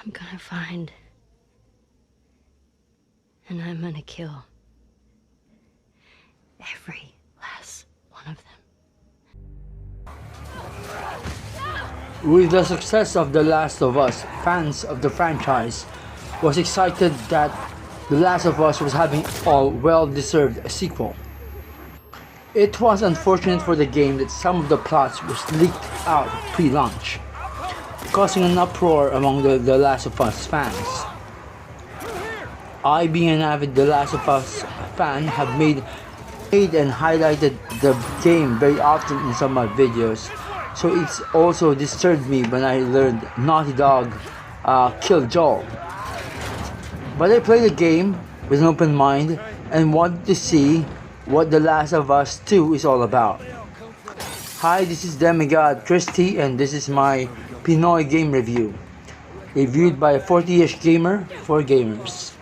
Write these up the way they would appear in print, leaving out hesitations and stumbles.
I'm gonna find, and I'm gonna kill every last one of them. With the success of The Last of Us, fans of the franchise was excited that The Last of Us was having a well-deserved sequel. It was unfortunate for the game that some of the plots was leaked out pre-launch, causing an uproar among the Last of Us fans. I, being an avid The Last of Us fan, have made and highlighted the game very often in some of my videos, so it's also disturbed me when I learned Naughty Dog killed Joel. But I played the game with an open mind and wanted to see what The Last of Us 2 is all about. Hi, this is Demigod Christie, and this is my Pinoy game review, reviewed by a 40-ish gamer for gamers.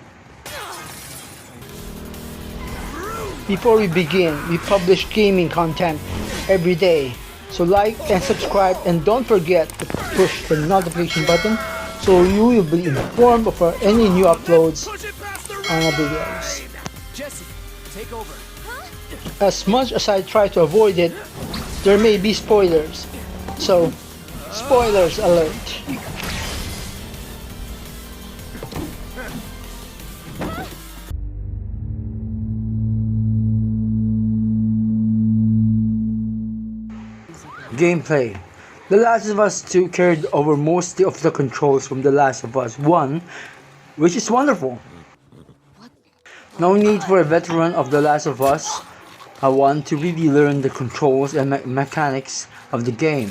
Before we begin, we publish gaming content every day, so like and subscribe, and don't forget to push the notification button so you will be informed of any new uploads on our videos. Jesse, take over. As much as I try to avoid it, there may be spoilers, so spoilers alert. Gameplay. The Last of Us 2 carried over most of the controls from The Last of Us 1, which is wonderful. No need for a veteran of The Last of Us 1 to really learn the controls and mechanics of the game.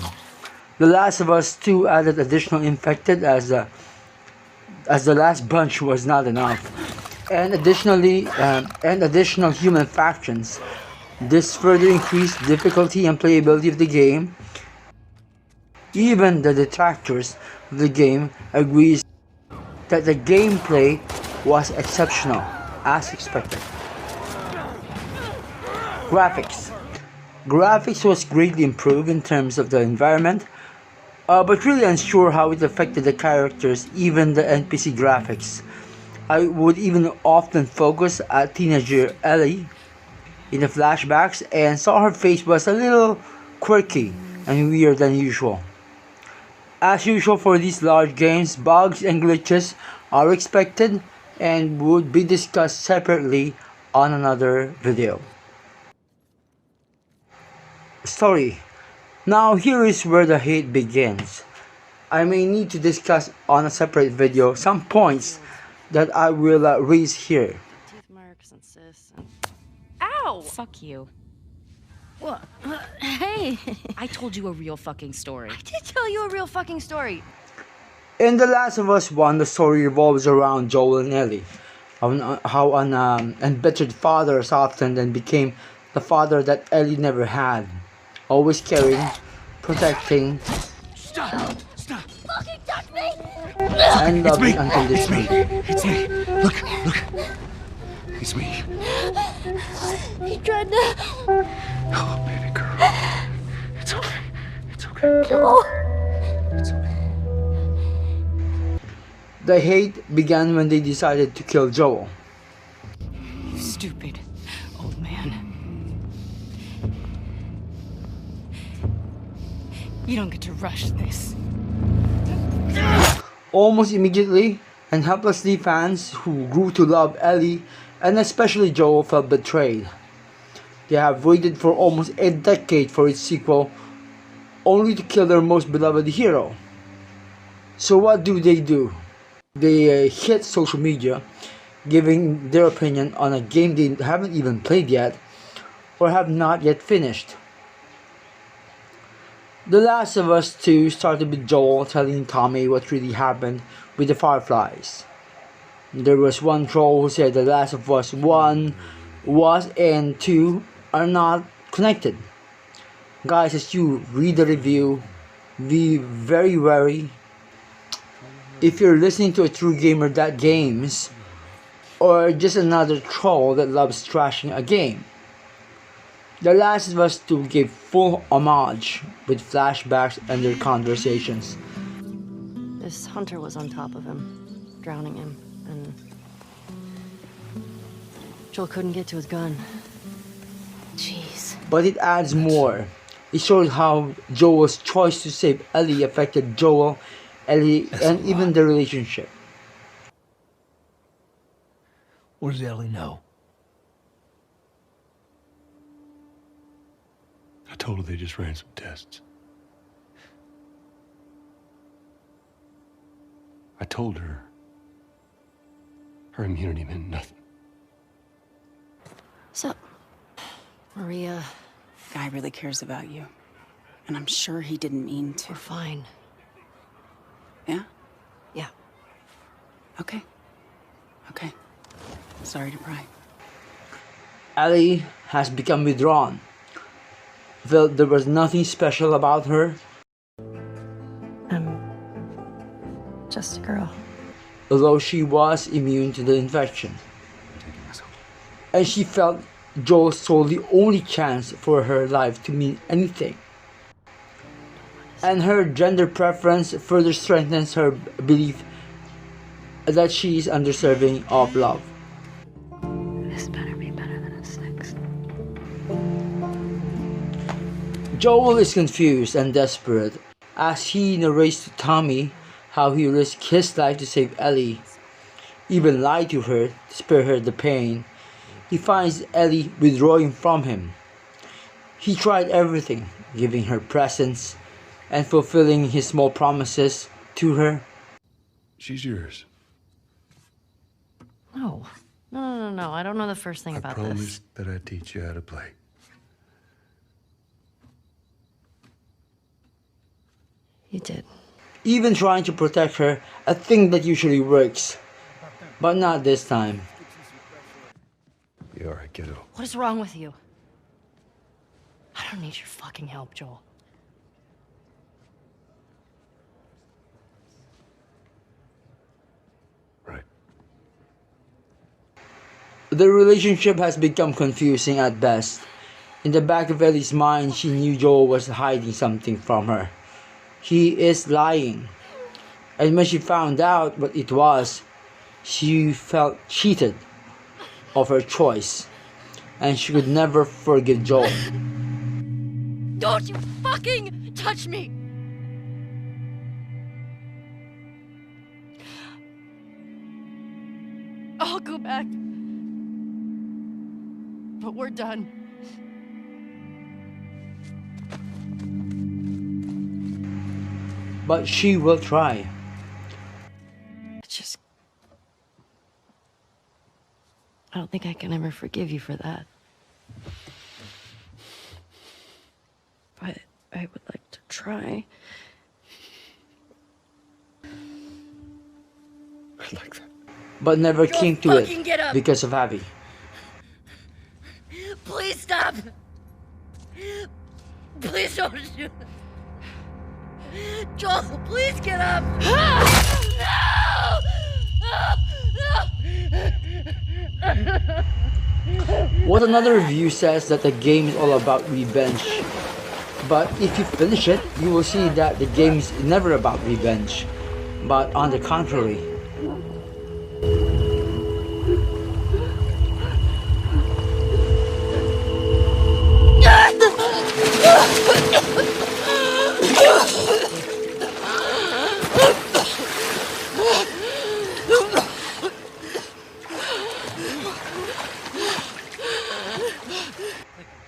The Last of Us 2 added additional infected as the last bunch was not enough, and additional human factions. This further increased difficulty and playability of the game. Even the detractors of the game agrees that the gameplay was exceptional, as expected. Graphics. Graphics was greatly improved in terms of the environment, but really unsure how it affected the characters, even the NPC graphics. I would even often focus at teenager Ellie in the flashbacks and saw her face was a little quirky and weird than usual. As usual for these large games, bugs and glitches are expected and would be discussed separately on another video. Story. Now here is where the hate begins. I may need to discuss on a separate video some points that I will raise here. Teeth marks and cysts and... Ow! Fuck you. What? Hey! I told you a real fucking story. I did tell you a real fucking story. In The Last of Us 1, the story revolves around Joel and Ellie. How an embittered father softened and became the father that Ellie never had. Always caring, protecting, Stop! Stop! Fucking touch me! and loving unconditionally. It's me! Look! It's me. He tried to... Oh, baby girl. It's okay. It's okay. No. It's okay. The hate began when they decided to kill Joel. You stupid old man. You don't get to rush this. Almost immediately and helplessly, fans who grew to love Ellie and especially Joel felt betrayed. They have waited for almost a decade for its sequel, only to kill their most beloved hero. So what do? They hit social media, giving their opinion on a game they haven't even played yet, or have not yet finished. The Last of Us 2 started with Joel telling Tommy what really happened with the Fireflies. There was one troll who said The Last of Us 1 was and 2 are not connected. Guys, as you read the review, be very wary. If you're listening to a true gamer that games, or just another troll that loves trashing a game. The Last of Us 2 gave full homage with flashbacks and their conversations. This hunter was on top of him, drowning him, and Joel couldn't get to his gun. Jeez. But it adds more. It shows how Joel's choice to save Ellie affected Joel, Ellie, and even the relationship. What does Ellie know? I told her they just ran some tests. I told her her immunity meant nothing. So, Maria, Guy really cares about you. And I'm sure he didn't mean to. we're fine. Yeah? Yeah. Okay. Okay. Sorry to pry. Ellie has become withdrawn. Felt there was nothing special about her, I'm just a girl. although she was immune to the infection. And she felt Joel saw the only chance for her life to mean anything. And her gender preference further strengthens her belief that she is undeserving of love. This better be better than a 6. Joel is confused and desperate as he narrates to Tommy how he risked his life to save Ellie, even lied to her to spare her the pain. He finds Ellie withdrawing from him. He tried everything, giving her presents and fulfilling his small promises to her. She's yours. No. No. I don't know the first thing I about promised that I'd teach you how to play. this. You did. Even trying to protect her, a thing that usually works, but not this time. You all right, kiddo? What is wrong with you? I don't need your fucking help, Joel. Right. The relationship has become confusing at best. In the back of Ellie's mind, she knew Joel was hiding something from her. He is lying. And when she found out what it was, she felt cheated of her choice. And she could never forgive Joel. Don't you fucking touch me! I'll go back. But we're done. But she will try. I don't think I can ever forgive you for that. But I would like to try. I like that. But never came to fucking it get up. because of Abby. Please stop! Please don't shoot! Joel, please get up! What another review says that the game is all about revenge. But if you finish it, you will see that the game is never about revenge, but on the contrary.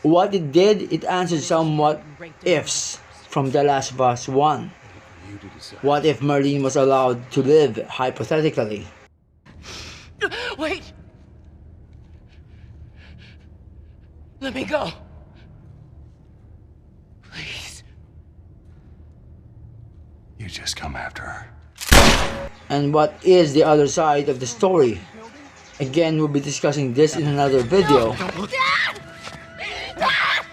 What it did, it answered some what ifs from The Last of Us 1. What if Marlene was allowed to live, hypothetically? Wait! Let me go. Please. You just come after her. And what is the other side of the story? Again, we'll be discussing this in another video. Dad! Dad!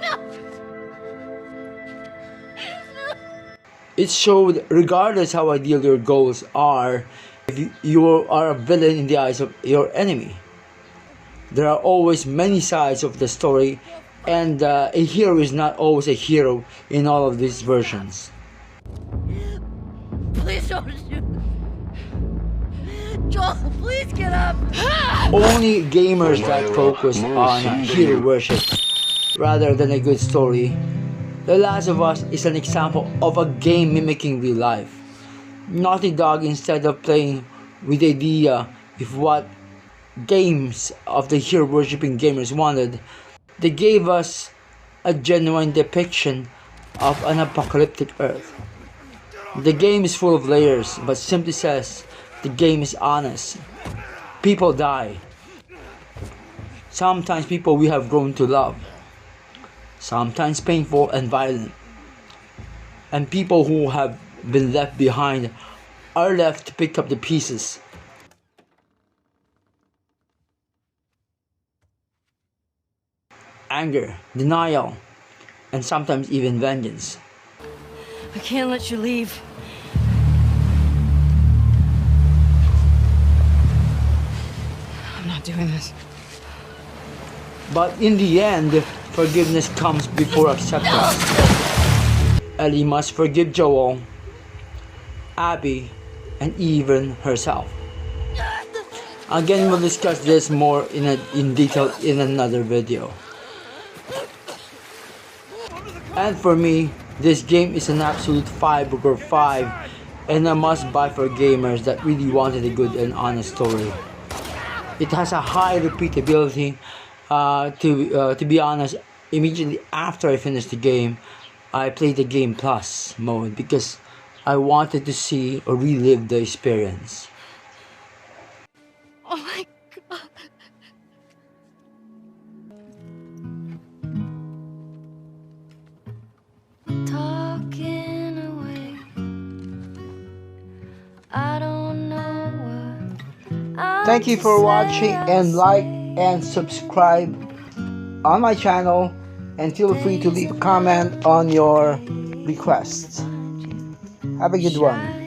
No! It showed, regardless how ideal your goals are, if you are a villain in the eyes of your enemy. There are always many sides of the story, And a hero is not always a hero in all of these versions. Please don't shoot. Joel, please get up. Only gamers that focus on hero worship rather than a good story. The Last of Us is an example of a game mimicking real life. Naughty Dog, instead of playing with the idea of what games of the hero worshipping gamers wanted, they gave us a genuine depiction of an apocalyptic Earth. The game is full of layers, but simply says the game is honest. People die. Sometimes people we have grown to love. Sometimes painful and violent. And people who have been left behind are left to pick up the pieces. Anger, denial, and sometimes even vengeance. I can't let you leave. I'm not doing this. But in the end, forgiveness comes before acceptance. Ellie must forgive Joel, Abby, and even herself. Again, we'll discuss this more in detail in another video. And for me, this game is an absolute 5 over 5 and a must buy for gamers that really wanted a good and honest story. It has a high repeatability. To be honest, immediately after I finished the game, I played the Game Plus mode because I wanted to see or relive the experience. Oh my god. Talking away. I don't know what. Thank you for watching, and like and subscribe on my channel, and feel free to leave a comment on your requests. Have a good one.